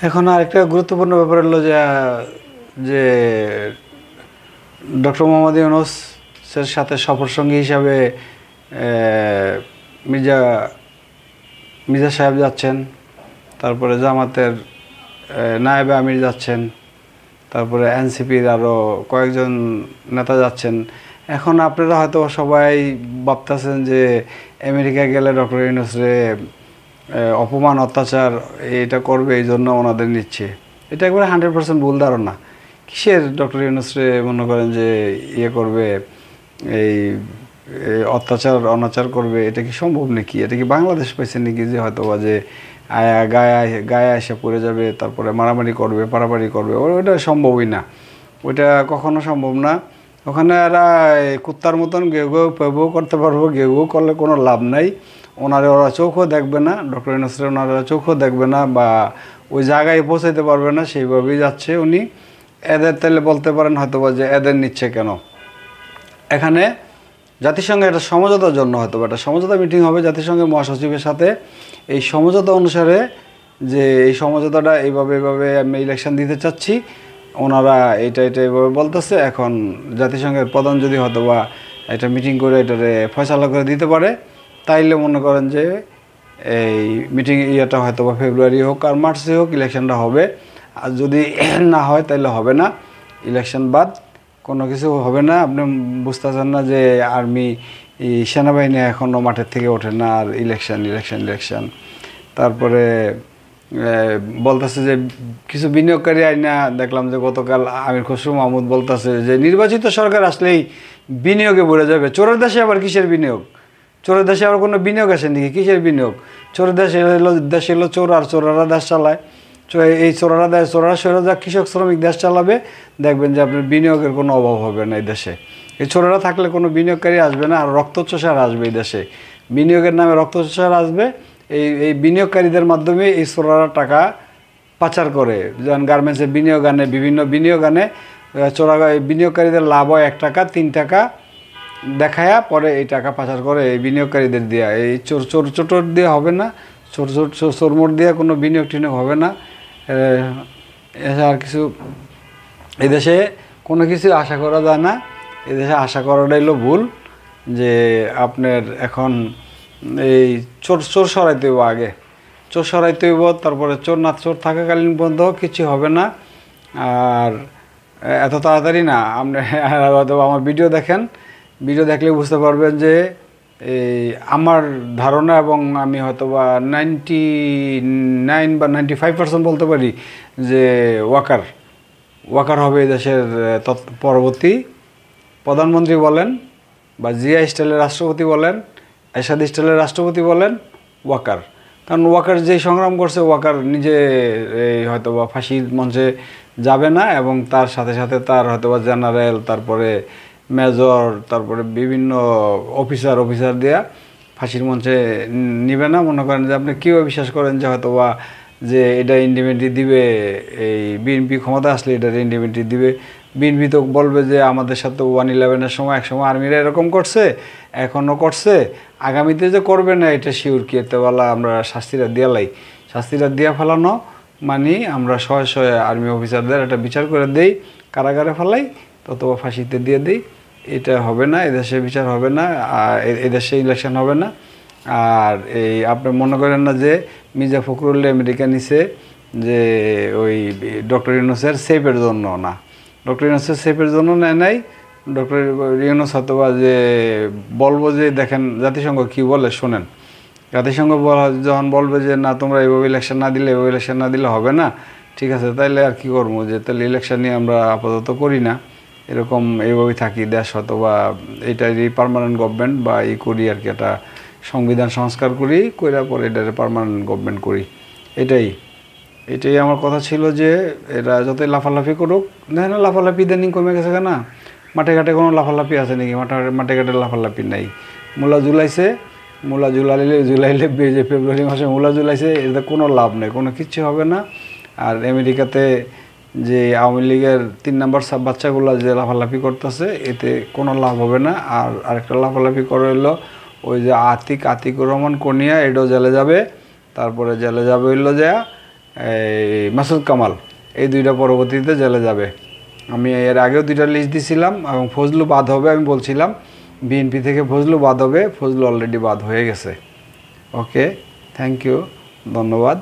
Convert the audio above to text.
এখন আরেকটা গুরুত্বপূর্ণ ব্যাপার হলো যে যে ডক্টর মোহাম্মদ ইউনূসের সাথে সফরসঙ্গী হিসাবে মির্জা মির্জা সাহেব যাচ্ছেন, তারপরে জামাতের নায়েবে আমির যাচ্ছেন, তারপরে এনসিপির আরও কয়েকজন নেতা যাচ্ছেন। এখন আপনারা হয়তো সবাই ভাবতেছেন যে আমেরিকা গেলে ডক্টর ইউনূসরে অপমান অত্যাচার এটা করবে, এই জন্য ওনাদের নিচ্ছে। এটা একবারে 100% ভুল ধারণা। কিসের ডক্টর ইউনূসরে মনে করেন যে ইয়ে করবে, এই অত্যাচার অনাচার করবে? এটা কি সম্ভব নাকি? এটা কি বাংলাদেশ পাইছে নাকি যে হয়তো বা যে গায়ে এসে পড়ে যাবে, তারপরে মারামারি করবে, পারাপারি করবে? ওটা সম্ভবই না, ওইটা কখনো সম্ভব না। ওখানে এরা কুত্তার মতন গেউ গেউ পেউ করতে পারবো, গেউ গেউ করলে কোনো লাভ নাই। ওরা চোখও দেখবে না, ডক্টর ইউনূসের ওনারা চোখও দেখবে না, বা ওই জায়গায় পৌঁছাইতে পারবে না, সেইভাবেই যাচ্ছে উনি। এদের তাহলে বলতে পারেন হয়তো বা যে এদের নিচ্ছে কেন? এখানে জাতিসংঘের একটা সমঝোতার জন্য হয়তো একটা সমঝোতা মিটিং হবে জাতিসংঘের মহাসচিবের সাথে। এই সমঝোতা অনুসারে যে এই সমঝোতাটা এইভাবে আমি ইলেকশন দিতে চাচ্ছি, ওনারা এটা এইভাবে বলতেছে। এখন জাতিসংঘের প্রধান যদি হয়তো বা একটা মিটিং করে এটারে ফয়সালা করে দিতে পারে, তাইলে মনে করেন যে এই মিটিং ইয়েটা হয়তো বা ফেব্রুয়ারি হোক আর মার্চে হোক ইলেকশনটা হবে। আর যদি না হয় তাহলে হবে না, ইলেকশন বাদ কোনো কিছু হবে না। আপনি বুঝতেছেন না যে আর্মি সেনাবাহিনী এখনও মাঠের থেকে ওঠে না, আর ইলেকশন। তারপরে বলতেছে যে কিছু বিনিয়োগকারী আইনা দেখলাম যে গতকাল আমির খসরু মাহমুদ বলতেছে যে নির্বাচিত সরকার আসলেই বিনিয়োগে ভরে যাবে। চোরের দেশে আবার কিসের বিনিয়োগ? চোরের দেশে আবার কোনো বিনিয়োগ আসে নাকি? কিসের বিনিয়োগ? চোরের দেশে হলো চোর, আর চোরারা দেশ চালায়। এই চোরারা সৈরা কৃষক শ্রমিক দেশ চালাবে, দেখবেন যে আপনার বিনিয়োগের কোনো অভাব হবে না এই দেশে। এই চোরারা থাকলে কোনো বিনিয়োগকারী আসবে না, আর রক্তচোষার আসবে এই দেশে। বিনিয়োগের নামে রক্তচোষার আসবে। এই বিনিয়োগকারীদের মাধ্যমে এই চোরারা টাকা পাচার করে। যেমন গার্মেন্টসের বিনিয়োগ আনে, বিভিন্ন বিনিয়োগ আনে, চোরা বিনিয়োগকারীদের লাভ হয় 1 টাকা 3 টাকা দেখায়া, পরে এই টাকা পাচার করে এই বিনিয়োগকারীদের দেওয়া। এই চোর দিয়ে হবে না, চোরমোট দিয়ে কোনো বিনিয়োগ টিনিয়োগ হবে না। আর কিছু এদেশে কোনো কিছু আশা করা যায় না। এদেশে আশা করাটাই হলো ভুল। যে আপনার এখন এই চোর সরাইতে হইব, আগে চোর সরাইতে হইব, তারপরে চোর থাকাকালীন পর্যন্ত কিছু হবে না। আর এত তাড়াতাড়ি না। আপনি হয়তো আমার ভিডিও দেখেন, ভিডিও দেখলে বুঝতে পারবেন যে এই আমার ধারণা, এবং আমি হয়তো বা 99 বা 95% বলতে পারি যে ওয়াকার হবে এই দেশের পরবর্তী প্রধানমন্ত্রী বলেন, বা জিয়া স্টাইলের রাষ্ট্রপতি বলেন, এরশাদ স্টাইলের রাষ্ট্রপতি বলেন, ওয়াকার। কারণ ওয়াকার যেই সংগ্রাম করছে, ওয়াকার নিজে হয়তো বা ফাঁসির মঞ্চে যাবে না, এবং তার সাথে সাথে তার হয়তো বা জেনারেল, তারপরে মেজর, তারপরে বিভিন্ন অফিসার দেয়া ফাঁসির মঞ্চে নিবে না। মনে করেন যে আপনি কীভাবে বিশ্বাস করেন যে হয়তো বা যে এটা ইন্ডিপেন্ডেন্ট দিবে, এই বিএনপি ক্ষমতা আসলে এটার ইন্ডিপেন্ডেন্ট দিবে? বিএনপি তো বলবে যে আমাদের সাথে 1/11-এর সময় একসময় আর্মিরা এরকম করছে, এখনও করছে, আগামীতে যে করবে না এটা শিওর কি? এতে বলা আমরা শাস্তিটা দিয়া ফেলানো মানে আমরা শয়ে আর্মি অফিসারদের একটা বিচার করে দেই, কারাগারে ফেলাই, অথবা ফাঁসিতে দিয়ে দিই। এটা হবে না, এদেশে বিচার হবে না, এদেশে ইলেকশন হবে না। আর এই আপনি মনে করেন না যে মির্জা ফখরুল আমেরিকা নিছে যে ওই ডক্টর ইউনূসের সেফের জন্য? না, ডক্টর ইউনূসের সেফের জন্য নেয় নাই। ডক্টর ইউনূস হয়তো বা যে বলবো যে দেখেন জাতিসংঘ কী বলে শোনেন, জাতিসংঘ যখন বলবে যে না তোমরা এইভাবে ইলেকশন না দিলে হবে না, ঠিক আছে, তাইলে আর কি করবো? যে তাহলে ইলেকশন নিয়ে আমরা আপাতত করি না, এরকম এইভাবেই থাকি দেশ, হয়তো বা এইটারই পার্মানেন্ট গভর্নমেন্ট বা করি আর কি, একটা সংবিধান সংস্কার করি, কইরা পরে এটার পার্মানেন্ট গভর্নমেন্ট করি। এটাই আমার কথা ছিল যে এরা যতই লাফালাফি করুক। দেখেন না লাফালাফি ইদানিং কমে গেছে না? মাঠে ঘাটে কোনো লাফালাফি আছে নাকি? মাঠে ঘাটে লাফালাফি নাই। মূলা জুলাইলে যে ফেব্রুয়ারি মাসে মূলা জুলাইছে, এতে কোনো লাভ নেই, কোনো কিচ্ছু হবে না। আর আমেরিকাতে যে আওয়ামী লীগের 3 নম্বর বাচ্চাগুলো যে লাফালাফি করতেছে, এতে কোনো লাভ হবে না। আর আরেকটা লাফালাফি করে হইলো ওই যে আতিকুর রহমান কনিয়া, এটাও জেলে যাবে। তারপরে জেলে যাবে হইলো যে এই মাসুদ কামাল, এই দুইটা পরবর্তীতে জেলে যাবে। আমি এর আগেও দুইটা লিস্ট দিছিলাম এবং ফজলু বাদ হবে আমি বলছিলাম, বিএনপি থেকে ফজলু বাদ হবে, ফজলু অলরেডি বাদ হয়ে গেছে। ওকে, থ্যাংক ইউ, ধন্যবাদ।